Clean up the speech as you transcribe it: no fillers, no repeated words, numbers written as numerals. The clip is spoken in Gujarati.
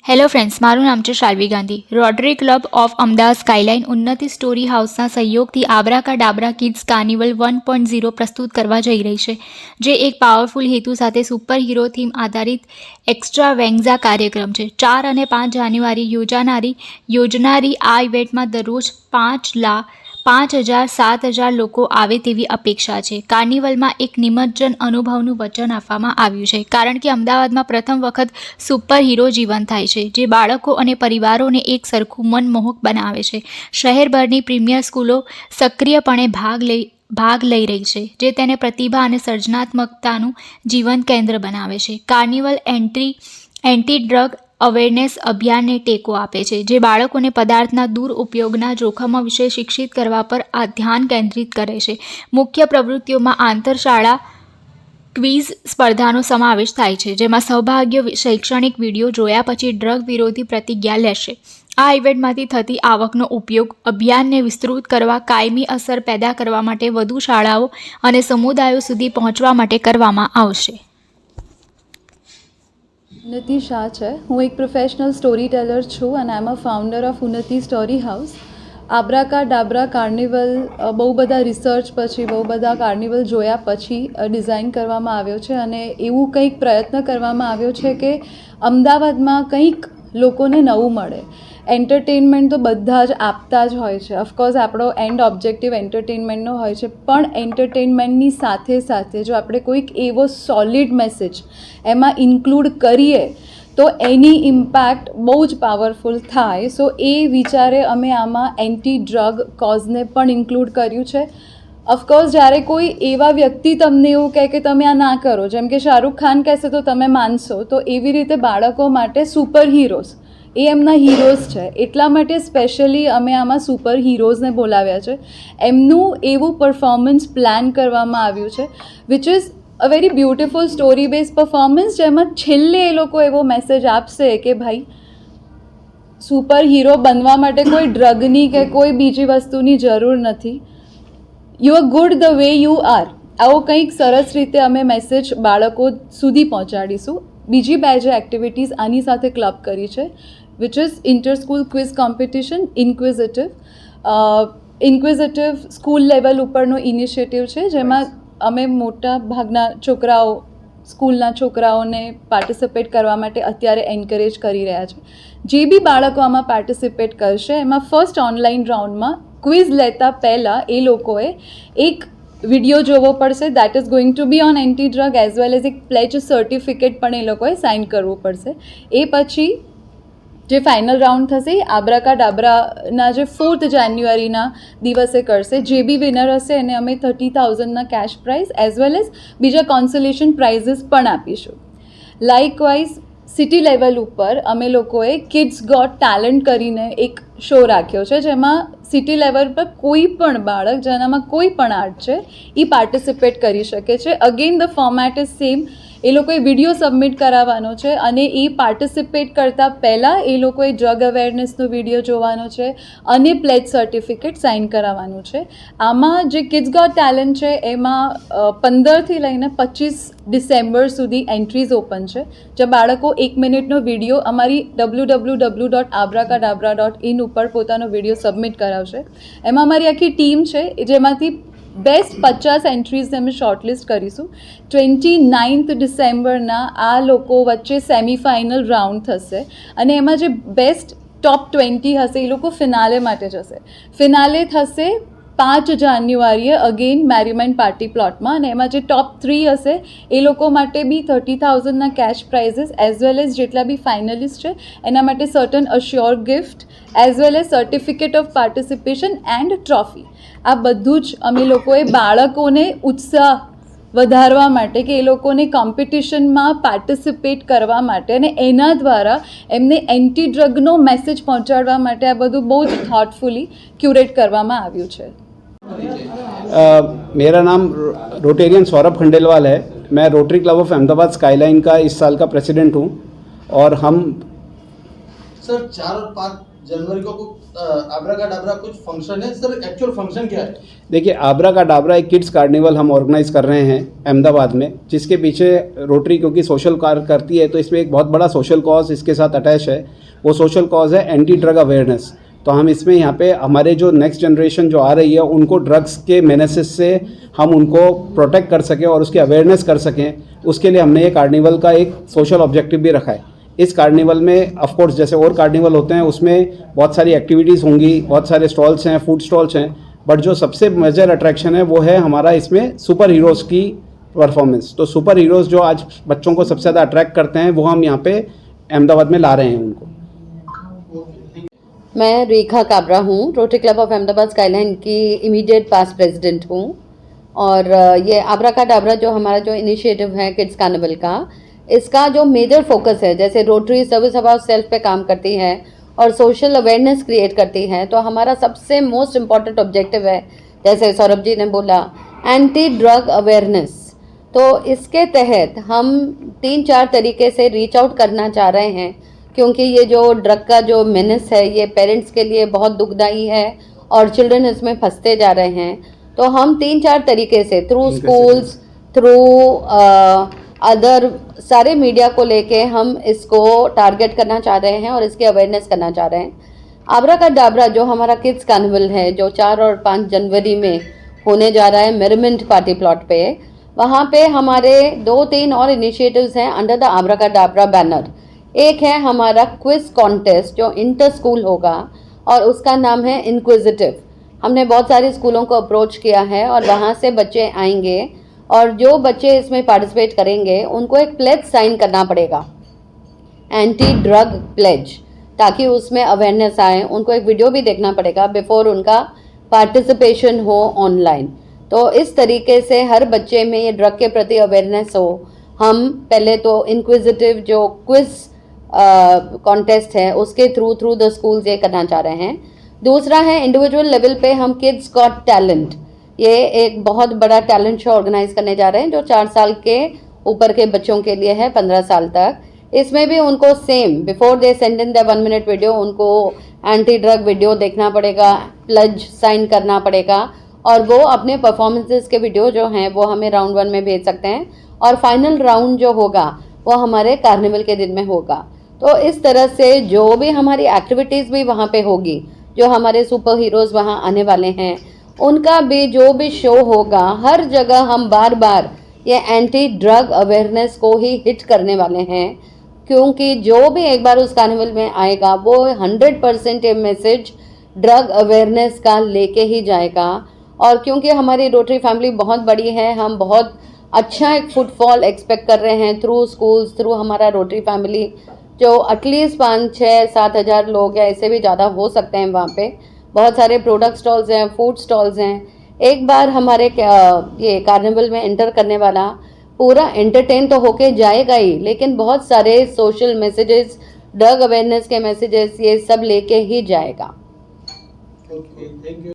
હેલો ફ્રેન્ડ્સ, મારું નામ છે Shalvi Gandhi. Rotary club of Ahmedabad skyline ઉન્નતિ સ્ટોરી હાઉસના સહયોગથી આબરા કા ડાબરા કિડ્સ કાર્નિવલ 1.0 પ્રસ્તુત કરવા જઈ રહી છે, જે એક પાવરફુલ હેતુ સાથે સુપર હીરો થીમ આધારિત એક્સ્ટ્રાવેન્ઝા કાર્યક્રમ છે। 4 અને 5 જાન્યુઆરી યોજનારી આ ઇવેન્ટમાં દરરોજ 5,000-7,000 લોકો આવે તેવી અપેક્ષા છે। કાર્નિવલમાં એક નિમજ્જન અનુભવનું વચન આપવામાં આવ્યું છે, કારણ કે અમદાવાદમાં પ્રથમ વખત સુપર હીરો જીવંત થાય છે, જે બાળકો અને પરિવારોને એક સરખું મનમોહક બનાવે છે। શહેરભરની પ્રીમિયર સ્કૂલો સક્રિયપણે ભાગ લઈ રહી છે, જે તેને પ્રતિભા અને સર્જનાત્મકતાનું જીવંત કેન્દ્ર બનાવે છે। કાર્નિવલ એન્ટી ડ્રગ અવેરનેસ અભિયાનને ટેકો આપે છે, જે બાળકોને પદાર્થના દુરુપયોગના જોખમો વિશે શિક્ષિત કરવા પર ધ્યાન કેન્દ્રિત કરે છે। મુખ્ય પ્રવૃત્તિઓમાં આંતરશાળા ક્વિઝ સ્પર્ધાનો સમાવેશ થાય છે, જેમાં સહભાગીઓ શૈક્ષણિક વિડીયો જોયા પછી ડ્રગ વિરોધી પ્રતિજ્ઞા લેશે। આ ઇવેન્ટમાંથી થતી આવકનો ઉપયોગ અભિયાનને વિસ્તૃત કરવા, કાયમી અસર પેદા કરવા માટે વધુ શાળાઓ અને સમુદાયો સુધી પહોંચવા માટે કરવામાં આવશે। ઉન્નતિ શાહ છે। હું એક પ્રોફેશનલ સ્ટોરી ટેલર છું અને આઈ એમ અ ફાઉન્ડર ઓફ ઉન્નતિ સ્ટોરી હાઉસ। આબરા કા ડાબરા કાર્નિવલ બહુ બધા રિસર્ચ પછી, બહુ બધા કાર્નિવલ જોયા પછી ડિઝાઇન કરવામાં આવ્યો છે અને એવું કંઈક પ્રયત્ન કરવામાં આવ્યો છે કે અમદાવાદમાં કંઈક લોકોને નવું મળે। એન્ટરટેનમેન્ટ તો બધા જ આપતા જ હોય છે, ઓફકોર્સ આપણો એન્ડ ઓબ્જેક્ટિવ એન્ટરટેનમેન્ટનો હોય છે, પણ એન્ટરટેનમેન્ટની સાથે સાથે જો આપણે કોઈક એવો સોલિડ મેસેજ એમાં ઇન્ક્લુડ કરીએ તો એની ઇમ્પેક્ટ બહુ જ પાવરફુલ થાય। સો એ વિચારે અમે આમાં એન્ટી ડ્રગ કોઝને પણ ઇન્ક્લુડ કર્યું છે। ઓફકોર્સ જ્યારે કોઈ એવા વ્યક્તિ તમને એવું કહે કે તમે આ ના કરો, જેમ કે શાહરૂખ ખાન કહેશે તો તમે માનશો, તો એવી રીતે બાળકો માટે સુપર હીરોઝ એ એમના હીરોઝ છે, એટલા માટે સ્પેશિયલી અમે આમાં સુપર હીરોઝને બોલાવ્યા છે। એમનું એવું પરફોર્મન્સ પ્લાન કરવામાં આવ્યું છે, which is a very beautiful story base performance, જેમાં છેલ્લે એ લોકો એવો મેસેજ આપશે કે ભાઈ સુપર હીરો બનવા માટે કોઈ ડ્રગની કે કોઈ બીજી વસ્તુની જરૂર નથી, you are good the way you are. આવો કંઈક સરસ રીતે અમે મેસેજ બાળકો સુધી પહોંચાડીશું। બીજી બે જે એક્ટિવિટીઝ આની સાથે ક્લબ કરી છે, which is inter school quiz competition ઇન્ક્વિઝિટિવ school level ઉપરનો ઇનિશિયેટિવ છે, જેમાં અમે મોટા ભાગના છોકરાઓ, સ્કૂલના છોકરાઓને પાર્ટિસિપેટ કરવા માટે અત્યારે એન્કરેજ કરી રહ્યા છે। જે બી બાળકો આમાં પાર્ટિસિપેટ કરશે એમાં ફર્સ્ટ ઓનલાઈન રાઉન્ડમાં ક્વિઝ લેતા પહેલાં એ લોકોએ એક વિડીયો જોવો પડશે, that is going to B on anti drug, as well as એક પ્લેજ સર્ટિફિકેટ પણ એ લોકોએ સાઇન કરવું પડશે। એ પછી જે ફાઇનલ રાઉન્ડ થશે એ આબરા કા ડાબરાના જે 4th જાન્યુઆરીના દિવસે કરશે। જે બી વિનર હશે એને અમે 30,000ના cash prize as well as બીજા કોન્સોલેશન પ્રાઇઝીસ પણ આપીશું। લાઇકવાઇઝ સિટી લેવલ ઉપર અમે લોકોએ કિડ્સ ગોટ ટેલેન્ટ કરીને એક શો રાખ્યો છે, જેમાં સિટી લેવલ પર કોઈ પણ બાળક જેનામાં કોઈ પણ આર્ટ છે એ પાર્ટિસિપેટ કરી શકે છે। Again the format is same, એ લોકોએ વિડીયો સબમિટ કરાવવાનો છે અને એ પાર્ટિસિપેટ કરતાં પહેલાં એ લોકોએ ડ્રગ અવેરનેસનો વિડીયો જોવાનો છે અને પ્લેજ સર્ટિફિકેટ સાઇન કરાવવાનું છે। આમાં જે કિડ્સ ગોટ ટેલેન્ટ છે એમાં 15થી લઈને 25 ડિસેમ્બર સુધી એન્ટ્રીઝ ઓપન છે, જ્યાં બાળકો 1 મિનિટનો વિડીયો અમારી www.abrakadabra.in ઉપર પોતાનો વિડીયો સબમિટ કરાવશે। એમાં અમારી આખી ટીમ છે, જેમાંથી બેસ્ટ 50 એન્ટ્રીઝને અમે શોર્ટલિસ્ટ કરીશું। 29th ડિસેમ્બરના આ લોકો વચ્ચે સેમિફાઇનલ રાઉન્ડ થશે અને એમાં જે બેસ્ટ ટોપ 20 હશે એ લોકો ફિનાલે માટે જશે। ફિનાલે થશે 5 જાન્યુઆરીએ અગેન મેરીમેન્ટ પાર્ટી પ્લોટમાં, અને એમાં જે ટોપ 3 હશે એ લોકો માટે બી 30,000ના cash prizes as well as જેટલા બી ફાઇનલિસ્ટ છે એના માટે certain assure gift as well as certificate of participation and trophy. આ બધું જ અમે લોકોએ બાળકોને ઉત્સાહ વધારવા માટે કે એ લોકોને કોમ્પિટિશનમાં પાર્ટિસિપેટ કરવા માટે અને એના દ્વારા એમને એન્ટી ડ્રગનો મેસેજ પહોંચાડવા માટે આ બધું બહુ જ થોટફુલી ક્યુરેટ કરવામાં આવ્યું છે। मेरा नाम रोटेरियन सौरभ खंडेलवाल है। मैं rotary club of Ahmedabad skyline का इस साल का प्रेसिडेंट हूँ और हम सर 4 और 5 जनवरी को आबरा का डाबरा कुछ फंक्शन है सर, एक्चुअल फंक्शन क्या है? देखिए, आबरा का डाबरा एक किड्स कार्निवल हम ऑर्गेनाइज कर रहे हैं अहमदाबाद में, जिसके पीछे रोटरी क्योंकि सोशल कार्य करती है तो इसमें एक बहुत बड़ा सोशल कॉज इसके साथ अटैच है। वो सोशल कॉज है एंटी ड्रग अवेयरनेस। तो हम इसमें यहाँ पे हमारे जो नेक्स्ट जनरेशन जो आ रही है उनको ड्रग्स के मेनेसिस से हम उनको प्रोटेक्ट कर सकें और उसकी अवेयरनेस कर सकें, उसके लिए हमने ये कार्निवल का एक सोशल ऑब्जेक्टिव भी रखा है। इस कार्निवल में ऑफ कोर्स जैसे और कार्निवल होते हैं उसमें बहुत सारी एक्टिविटीज़ होंगी, बहुत सारे स्टॉल्स हैं, फूड स्टॉल्स हैं, बट जो सबसे मेजर अट्रैक्शन है वो है हमारा इसमें सुपर हीरोज़ की परफॉर्मेंस। तो सुपर हीरोज़ जो आज बच्चों को सबसे ज़्यादा अट्रैक्ट करते हैं वो हम यहाँ पे अहमदाबाद में ला रहे हैं उनको। मैं रेखा काबरा हूँ, rotary club of Ahmedabad skyline की इमीडिएट पास्ट प्रेसिडेंट हूँ। और ये आबरा का डाबरा जो हमारा जो इनिशिएटिव है किड्स कार्निवल का, इसका जो मेजर फोकस है, जैसे रोटरी सर्विस अबाउट सेल्फ पे काम करती है और सोशल अवेयरनेस क्रिएट करती है, तो हमारा सबसे मोस्ट इम्पॉर्टेंट ऑब्जेक्टिव है, जैसे सौरभ जी ने बोला, एंटी ड्रग अवेयरनेस। तो इसके तहत हम 3-4 तरीके से रीच आउट करना चाह रहे हैं, क्योंकि ये जो ड्रग का जो मेनेस है ये पेरेंट्स के लिए बहुत दुखदाई है और चिल्ड्रन इसमें फंसते जा रहे हैं। तो हम 3-4 तरीके से थ्रू स्कूल्स, थ्रू अदर सारे मीडिया को लेके हम इसको टारगेट करना चाह रहे हैं और इसकी अवेयरनेस करना चाह रहे हैं। आबरा का डाबरा जो हमारा किड्स कार्निवल है जो 4 और 5 जनवरी में होने जा रहा है मेरमेंट पार्टी प्लॉट पे, वहाँ पे हमारे 2-3 और इनिशिएटिव्स हैं अंडर द आबरा का डाबरा बैनर। एक है हमारा क्विज कॉन्टेस्ट जो इंटर स्कूल होगा और उसका नाम है इनक्विजिटिव। हमने बहुत सारे स्कूलों को अप्रोच किया है और वहाँ से बच्चे आएंगे और जो बच्चे इसमें पार्टिसिपेट करेंगे उनको एक प्लेज साइन करना पड़ेगा, एंटी ड्रग प्लेज, ताकि उसमें अवेयरनेस आए। उनको एक वीडियो भी देखना पड़ेगा बिफोर उनका पार्टिसिपेशन हो ऑनलाइन। तो इस तरीके से हर बच्चे में ये ड्रग के प्रति अवेयरनेस हो। हम पहले तो इनक्विजिटिव जो क्विज कॉन्टेस्ट है उसके थ्रू द स्कूल्स ये करना चाह रहे हैं। दूसरा है इंडिविजुअल लेवल पे हम किड्स गॉट टैलेंट, ये एक बहुत बड़ा टैलेंट शो ऑर्गेनाइज करने जा रहे हैं जो 4 साल के ऊपर के बच्चों के लिए है, 15 साल तक। इसमें भी उनको same before they send in the 1 minute video उनको एंटी ड्रग वीडियो देखना पड़ेगा, प्लेज साइन करना पड़ेगा और वो अपने परफॉर्मेंसेस के वीडियो जो हैं वो हमें राउंड 1 में भेज सकते हैं और फाइनल राउंड जो होगा वो हमारे कार्निवल के दिन में होगा। तो इस तरह से जो भी हमारी एक्टिविटीज़ भी वहाँ पे होगी, जो हमारे सुपर हीरोज़ वहाँ आने वाले हैं, उनका भी जो भी शो होगा, हर जगह हम बार बार ये एंटी ड्रग अवेयरनेस को ही हिट करने वाले हैं, क्योंकि जो भी एक बार उस कार्निवल में आएगा वो 100% ये मैसेज ड्रग अवेयरनेस का लेके ही जाएगा। और क्योंकि हमारी रोटरी फैमिली बहुत बड़ी है, हम बहुत अच्छा एक फुटफॉल एक्सपेक्ट कर रहे हैं थ्रू स्कूल्स, थ्रू हमारा रोटरी फैमिली, जो एटलीस्ट 5-6-7 हज़ार लोग या इससे भी ज़्यादा हो सकते हैं। वहाँ पे बहुत सारे प्रोडक्ट स्टॉल्स हैं, फूड स्टॉल्स हैं। एक बार हमारे ये कार्निवल में एंटर करने वाला पूरा एंटरटेन तो होके जाएगा ही, लेकिन बहुत सारे सोशल मैसेजेस, ड्रग अवेयरनेस के मैसेजेस, ये सब लेके ही जाएगा। Okay, thank you.